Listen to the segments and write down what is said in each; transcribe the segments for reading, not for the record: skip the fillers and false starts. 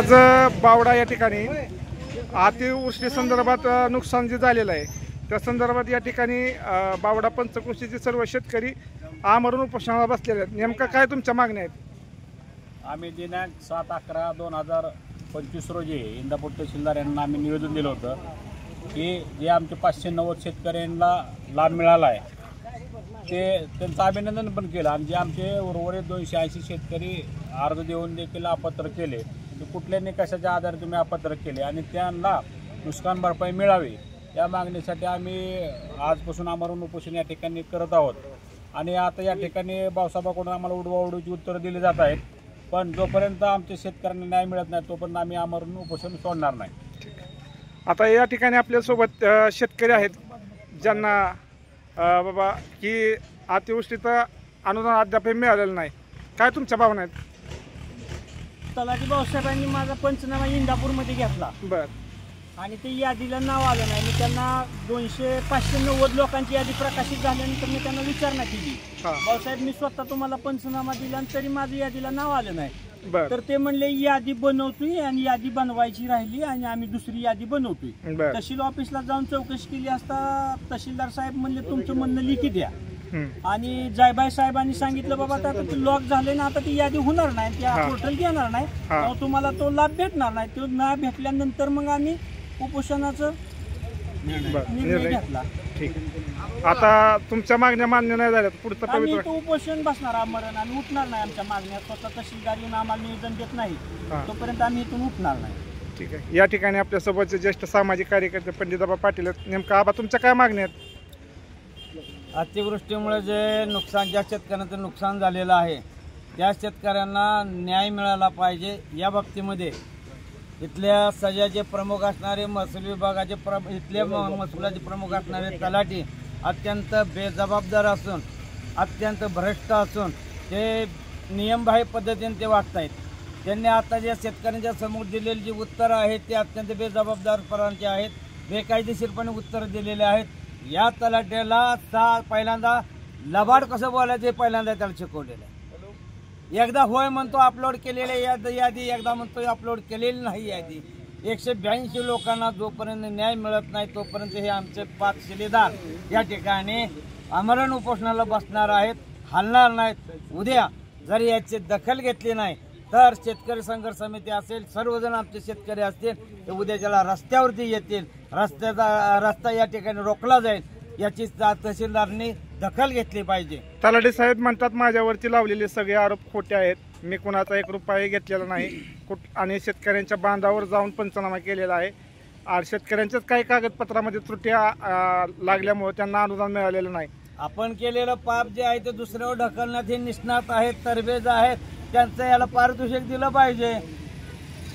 आज बावडा या ठिकाणी अतिवृष्टी संदर्भात नुकसान जे झालेलं आहे त्या संदर्भात या ठिकाणी बावडा पंचकृषीचे सर्व शेतकरी आमरण उपोषणाला बसलेले आहेत। नेमका काय तुमच्या मागण्या आहेत? आम्ही दिनांक 7/11/2025 रोजी इंदापूर तहसीलदार यांना आम्ही निवेदन दिलं होतं की जे आमचे 590 शेतकऱ्यांना लाभ मिळाला आहे ते त्यांचं अभिनंदन पण केलं आणि जे आमचे उर्वरित 280 शेतकरी अर्ज देऊन देखील अपात्र केले, कुठल्या निकषाच्या आधारे तुम्ही अपात्र केले आणि त्यांना नुकसान भरपाई मिळावी या मागणीसाठी आम्ही आजपासून आमरण उपोषण या ठिकाणी करत आहोत। आणि आता या ठिकाणी भाऊसाहेबांकडून आम्हाला उडवाउडवीची उत्तरं दिली जात आहेत, पण जोपर्यंत आमच्या शेतकऱ्यांना न्याय मिळत नाही तोपर्यंत आम्ही आमरण उपोषण सोडणार नाही। आता या ठिकाणी आपल्यासोबत शेतकरी आहेत ज्यांना बाबा की अतिवृष्टीचं अनुदान अद्याप मिळालेलं नाही, काय तुमच्या भावना आहेत? तलाठी भाऊसाहेबांनी माझा पंचनामा इंदापूरमध्ये घेतला बर आणि ते यादीला नाव आलं नाही। मी त्यांना 590 लोकांची यादी प्रकाशित झाल्यानंतर मी त्यांना विचारणा केली, भाऊसाहेब मी स्वतः तुम्हाला पंचनामा दिला आणि तरी माझं यादीला नाव आलं नाही। तर ते म्हणले यादी बनवतोय आणि यादी बनवायची राहिली आणि आम्ही दुसरी यादी बनवतोय। तहसील ऑफिसला जाऊन चौकशी केली असता तहसीलदार साहेब म्हणले तुमचं म्हणणं लिखित द्या आणि जायबाई साहेबांनी सांगितलं बाबा आता ते लॉक झाले ना, आता ती यादी होणार नाही, त्या पोर्टल घेणार नाही, तुम्हाला तो लाभ भेटणार नाही। तो न भेटल्यानंतर मग आम्ही उपोषणाचा निर्णय घेतला। ठीक, आता तुमच्या मागण्या मान्य नाही झाल्या पुढचं आम्ही तो उपोषण बसणार आमरण आणि उठणार नाही। आमच्या मागण्या स्वतः तहसीलदार येऊन आम्हाला निवेदन देत नाही तोपर्यंत आम्ही इथून उठणार नाही। ठीक आहे, या ठिकाणी आपल्यासोबतचे ज्येष्ठ सामाजिक कार्यकर्ते पंडितबाबा पाटील आहेत। नेमका आबा तुमच्या काय मागण्या आहेत? अतिवृष्टीमुळे जे नुकसान, ज्या शेतकऱ्यांचं नुकसान झालेलं आहे त्या शेतकऱ्यांना न्याय मिळाला पाहिजे या बाबतीमध्ये इथल्या सजाचे प्रमुख असणारे महसूल विभागाचे इथल्या महसुलाचे प्रमुख असणारे तलाठी अत्यंत बेजबाबदार असून अत्यंत भ्रष्ट असून ते नियमबाह्य पद्धतीने ते वागत आहेत। त्यांनी आता ज्या शेतकऱ्यांच्या समोर दिलेली जी उत्तरं आहेत ते अत्यंत बेजबाबदारपणाचे आहेत, बेकायदेशीरपणे उत्तरं दिलेले आहेत। या तलाट्याला पहिल्यांदा लबाड कसं बोलायचं हे पहिल्यांदा त्याला शिकवलेलं आहे। एकदा होय म्हणतो अपलोड केलेले यादी, एकदा म्हणतो अपलोड केलेली नाही यादी। 182 लोकांना जोपर्यंत न्याय मिळत नाही तोपर्यंत हे आमचे 5 शिलेदार या ठिकाणी आमरण उपोषणाला बसणार आहेत, हलणार नाहीत। उद्या जर याची दखल घेतली नाही तर शेतकरी संघर्ष समिती असेल, सर्वजण आमचे शेतकरी असतील ते उद्या ज्याला रस्त्यावरती येतील, रस्ता या ठिकाणी रोखला जाईल याची तहसीलदारनी दखल घेतली पाहिजे। तलाठी साहेब म्हणतात माझ्यावरती लावलेले सगळे आरोप खोटे आहेत, मी कुणाचा 1 रुपया घेतलेला नाही आणि शेतकऱ्यांच्या बांधावर जाऊन पंचनामा केलेला आहे आणि शेतकऱ्यांच्याच काही कागदपत्रामध्ये त्रुट्या लागल्यामुळे त्यांना अनुदान मिळालेलं नाही। आपण केलेलं पाप जे आहे ते दुसऱ्यावर ढकलण्यात हे निष्णात आहेत, तरबेज आहेत, त्यांचं याला पारितोषिक दिलं पाहिजे।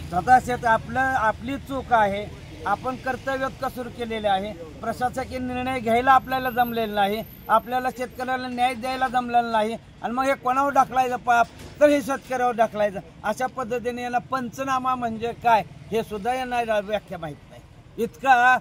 स्वतः आपली चूक आहे, आपण कर्तव्य कसूर केलेले आहे, प्रशासकीय निर्णय घ्यायला आपल्याला जमलेला नाही, आपल्याला शेतकऱ्याला न्याय द्यायला जमलेला नाही आणि मग हे कोणावर ढकलायचं पाप तर हे शेतकऱ्यावर ढकलायचं। अशा पद्धतीने याला पंचनामा म्हणजे काय हे सुद्धा यांना व्याख्या माहीत नाही। इतका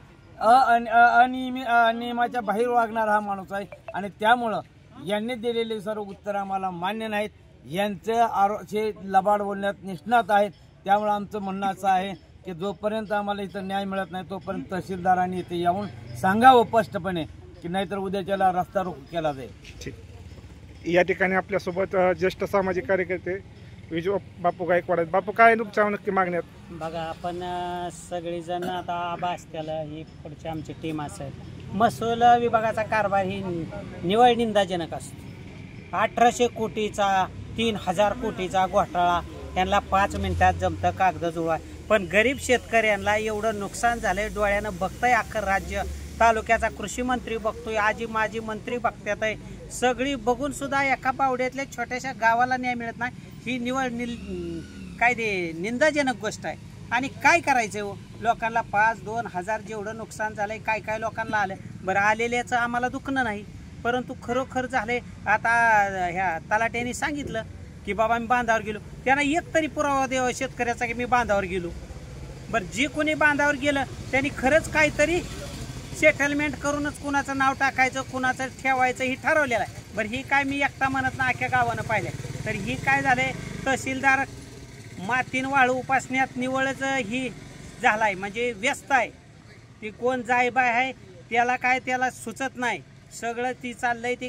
नियमाच्या बाहेर वागणारा हा माणूस आहे आणि त्यामुळं यांनी दिलेले सर्व उत्तर आम्हाला मान्य नाहीत। यांचे लबाड बोलण्यात निष्णात आहेत। त्यामुळे आमचं म्हणणं असं आहे की जोपर्यंत आम्हाला इथं न्याय मिळत नाही तोपर्यंत तहसीलदारांनी इथे येऊन सांगावं स्पष्टपणे की नाहीतर उद्याच्याला रस्ता रोको केला जाईल। ठीक, या ठिकाणी आपल्यासोबत ज्येष्ठ सामाजिक कार्यकर्ते विजय बापू गायकवाड आहेत। बापू काय तुमच्या नक्की मागण्या आहेत? बघा आपण सगळेजण आता आबा असल्याला ही पुढची आमची टीम असेल, महसूल विभागाचा कारभार ही निव्वळ निंदाजनक असतो। 1800 कोटीचा 3000 कोटीचा घोटाळा त्यांना 5 मिनिटात जमतं कागद जुळवा, पण गरीब शेतकऱ्यांना एवढं नुकसान झालंय, डोळ्यानं बघतंय अख्खं राज्य, तालुक्याचा कृषी मंत्री बघतोय, आजी माजी मंत्री बघतात आहे, सगळी बघून सुद्धा एका बावड्यातल्या छोट्याशा गावाला न्याय मिळत नाही। ही निवळ काय ते निंदाजनक गोष्ट आहे आणि काय करायचं हो लोकांना 5-2 हजार जेवढं नुकसान झालंय काय लोकांना आलं बरं, आलेल्याचं आम्हाला दुखणं नाही परंतु खरोखर झाले। आता ह्या तलाट्याने सांगितलं की बाबा मी बांधावर गेलो, त्यांना एक तरी पुरावा द्यावा शेतकऱ्याचा की मी बांधावर गेलो। बरं, जे कोणी बांधावर गेलं त्यांनी खरंच काहीतरी सेटलमेंट करूनच कुणाचं नाव टाकायचं कुणाचं ठेवायचं ही ठरवलेलं आहे। बरं, ही काय मी एकटा म्हणत ना, अख्ख्या गावानं पाहिलं तर ही काय झाले, तहसीलदार मातीन वाळू उपासण्यात निवळच ही झालाय, म्हणजे व्यस्त आहे. ती कोण जायबाय आहे त्याला काय त्याला सुचत नाही. सगळं ती चाललंय ती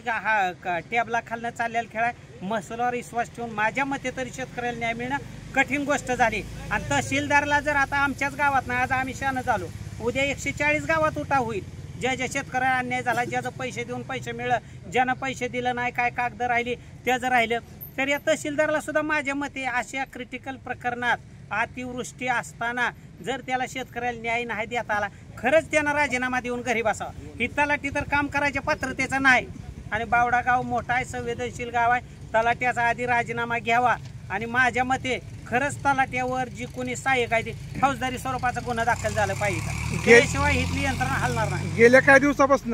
टॅबला खालनं चाललेलं खेळ आहे. महसुलावर विश्वास ठेवून माझ्या मते तरी शेतकऱ्याला न्याय मिळणं कठीण गोष्ट झाली. आणि तहसीलदारला जर आता आमच्याच गावात नाही, आज आम्ही शानं झालो, उद्या 140 गावात उठाव होईल. ज्या शेतकऱ्याला अन्याय झाला, ज्याचं पैसे देऊन पैसे मिळलं, ज्यानं पैसे दिलं नाही, काय कागद राहिली त्याचं राहिलं, तर या तहसीलदारला सुद्धा माझ्या मते अशा क्रिटिकल प्रकरणात अतिवृष्टी असताना जर त्याला शेतकऱ्याला न्याय नाही देता आला, खरंच त्यानं राजीनामा देऊन घरी बसावा. ही तलाठी तर काम करायच्या पात्रतेचं नाही. आणि बावडा गाव मोठा आहे, संवेदनशील गाव आहे. तलाट्याचा आधी राजीनामा घ्यावा. आणि माझ्या मते खरंच तलाट्यावर जी कोणी सहाय्यक आहे ते फौजदारी स्वरूपाचा गुन्हा दाखल झाला पाहिजे. त्याशिवाय इथली यंत्रणा हलणार नाही. गेल्या काही दिवसापासून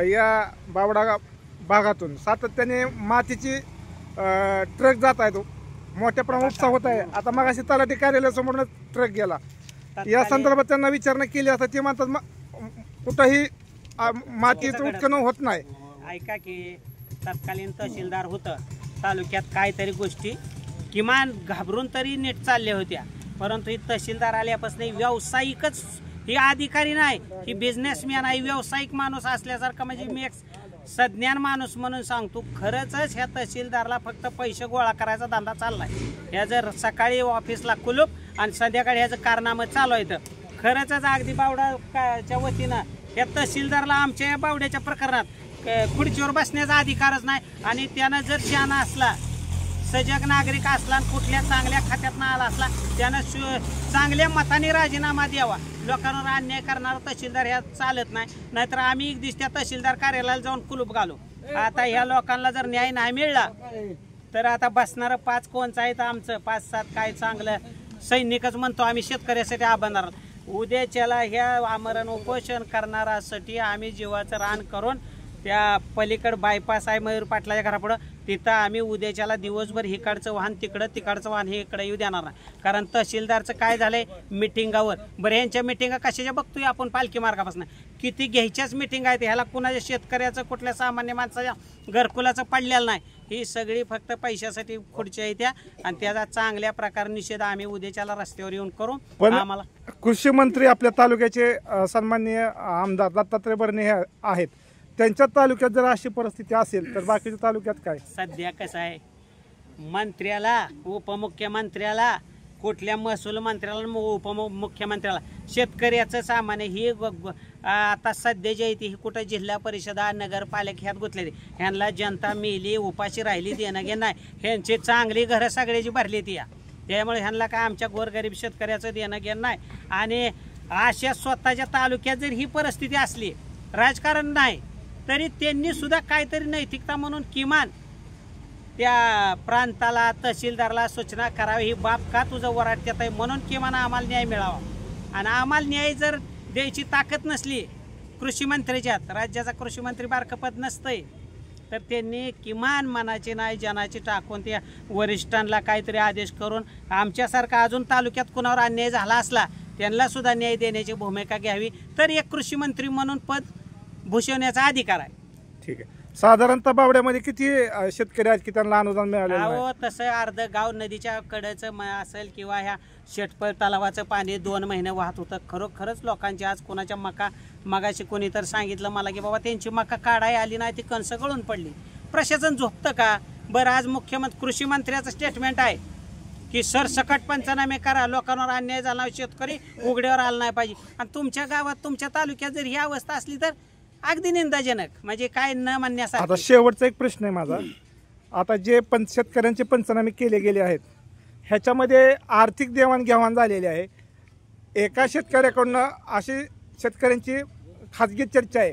या बावडा भागातून सातत्याने मातीची ट्रक जात आहे, तो मोठ्या प्रमाणात उपसा होत आहे. आता मग अशी तलाठी कार्यालयासमोर ट्रक गेला, या संदर्भात त्यांना विचारणा केली असता ते म्हणतात कुठंही मातीचं उत्खनन होत नाही. ऐका की तत्कालीन तहसीलदार होतं, तालुक्यात काहीतरी गोष्टी किमान घाबरून तरी नीट चालल्या होत्या. परंतु ही तहसीलदार आल्यापासून व्यावसायिकच, ही अधिकारी नाही, ही बिझनेसमॅन आहे. व्यावसायिक माणूस असल्यासारखा, म्हणजे मी एक सज्ञान माणूस म्हणून सांगतो, खरंच ह्या तहसीलदारला फक्त पैसे गोळा करायचा धंदा चाललाय. ह्या जर सकाळी ऑफिसला कुलूप आणि संध्याकाळी ह्याचं कारनामं चालू आहे, तर खरंच अगदी बावडाच्या वतीनं या तहसीलदारला आमच्या या बावड्याच्या प्रकरणात खुर्चीवर बसण्याचा अधिकारच नाही. आणि त्यानं जर शहाणा असला, सजग नागरिक असला आणि कुठल्या चांगल्या खात्यात आला असला, त्यानं चांगल्या मताने राजीनामा द्यावा. लोकांवर अन्याय करणारा तहसीलदार ह्या चालत नाही. नाहीतर आम्ही एक दिवस त्या तहसीलदार कार्यालयाला जाऊन कुलूप घालू. आता ह्या लोकांना जर न्याय नाही मिळला तर आता बसणारं 5 कोणचं आहे तर आमचं 5-7 काय चांगलं सैनिकच म्हणतो आम्ही शेतकऱ्यासाठी आबणार. उद्याच्याला ह्या आमरण उपोषण करणाऱ्यासाठी आम्ही जीवाचं रान करून त्या पलीकडं बायपास आहे मयूर पाटलाच्या घरापुढं, तिथं आम्ही उद्याच्याला दिवसभर हिकडचं वाहन तिकडं, तिकडचं वाहन हे इकडे येऊ देणार नाही. कारण तहसीलदारचं काय झालंय मिटिंगावर, बरं यांच्या मिटिंगा कशाच्या बघतोय आपण पालखी मार्गापासून, किती घ्यायच्याच मिटिंग आहेत. ह्याला कुणाच्या शेतकऱ्याचं कुठल्या सामान्य माणसाच्या घरकुलाचं पडलेलं नाही. ही सगळी फक्त पैशासाठी खुर्च्या येत्या आणि त्याचा चांगल्या प्रकारे निषेध आम्ही उद्याच्याला रस्त्यावर येऊन करू. आम्हाला कृषी मंत्री आपल्या तालुक्याचे सन्माननीय आमदार दत्तात्रय भरणे हे आहेत, त्यांच्या तालुक्यात जर अशी परिस्थिती असेल तर बाकीच्या तालुक्यात काय? सध्या कसं आहे, मंत्र्याला, उपमुख्यमंत्र्याला, कुठल्या महसूल मंत्र्याला, उपमुख्यमंत्र्याला शेतकऱ्याचं सामान्य ही आता सध्या जे आहे ही कुठं जिल्हा परिषदा नगरपालिका ह्यात गुंतलेली, ह्यांना जनता मेली उपाशी राहिली देणं घेणं नाही. ह्यांची चांगली घरं सगळ्याची भरली ती, त्यामुळे ह्यांना काय आमच्या गोरगरीब शेतकऱ्याचं देणं घेणं नाही. आणि अशा स्वतःच्या तालुक्यात जर ही परिस्थिती असली, राजकारण नाही तरी त्यांनी सुद्धा काहीतरी नैतिकता म्हणून किमान त्या प्रांताला तहसीलदारला सूचना करावी, ही बाप का तुझं वराटत्यात आहे म्हणून किमान आम्हाला न्याय मिळावा. आणि आम्हाला न्याय जर द्यायची ताकद नसली कृषी मंत्र्याच्यात, राज्याचा कृषी मंत्री बारकपद नसतंय, तर त्यांनी किमान मनाची नाही जनाची टाकून त्या वरिष्ठांना काहीतरी आदेश करून आमच्यासारखा अजून तालुक्यात कुणावर अन्याय झाला असला त्यांना सुद्धा न्याय देण्याची भूमिका घ्यावी, तर एक कृषी मंत्री म्हणून पद भूषवण्याचा अधिकार आहे. ठीक आहे. साधारणतः बावड्यामध्ये किती शेतकरी आहेत की त्यांना अनुदान मिळालेलं आहे? तसं अर्ध गाव नदीच्या कडेचं असेल किंवा ह्या शेटपळ तलावाचं पाणी 2 महिने वाहत होतं. खरोखरच लोकांची आज कोणाच्या मगाशी कोणी तर सांगितलं मला की बाबा त्यांची मका काढाय आली नाही, ती कणसं गळून पडली. प्रशासन झोपतं का? बरं, आज मुख्यमंत्री कृषी मंत्र्याचं स्टेटमेंट आहे की सरसकट पंचनामे करा, लोकांवर अन्याय झाला, शेतकरी उघड्यावर आला नाही पाहिजे. आणि तुमच्या गावात तुमच्या तालुक्यात जर ही अवस्था असली तर अगदी निंदाजनक, म्हणजे काय न म्हणण्यासारखं. आता शेवटचा एक प्रश्न आहे माझा, आता जे शेतकऱ्यांचे पंचनामे केले गेले आहेत ह्याच्यामध्ये आर्थिक देवाणघेवाण झालेली आहे. एका शेतकऱ्याकडून अशी शेतकऱ्यांची खाजगी चर्चा आहे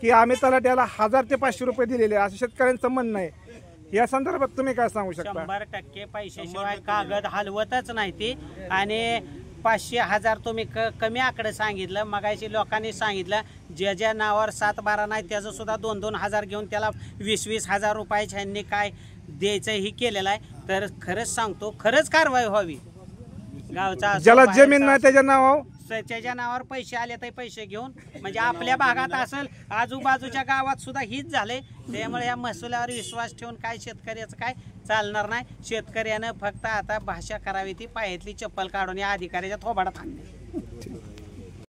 की आम्ही तलाट्याला 1000 ते 500 रुपये दिलेले, असं शेतकऱ्यांचं म्हणणं आहे. या संदर्भात तुम्ही काय सांगू शकता? 100% पैशाशिवाय कागद हलवतच नाही ती. आणि 500-1000 तुम्ही कमी आकडे सांगितलं, मगाशी लोकांनी सांगितलं ज्या नावावर 7-12 नाही त्याचं सुद्धा 2-2 हजार घेऊन त्याला 20-20 हजार रुपयाच्या ह्यांनी काय द्यायचं ही केलेलं आहे. तर खरंच सांगतो, खरंच कारवाई व्हावी. गावचा ज्याला जमीन नाही त्याच्या नावावर त्याच्या नावावर पैसे आले तर पैसे घेऊन म्हणजे आपल्या भागात असेल आजूबाजूच्या गावात सुद्धा हीच झाले. त्यामुळे या महसुलावर विश्वास ठेवून काय शेतकऱ्याचं काय चालणार नाही. शेतकऱ्यानं फक्त आता भाषा करावी ती पायातली चप्पल काढून या अधिकाऱ्याच्या थोबाडात आणणे.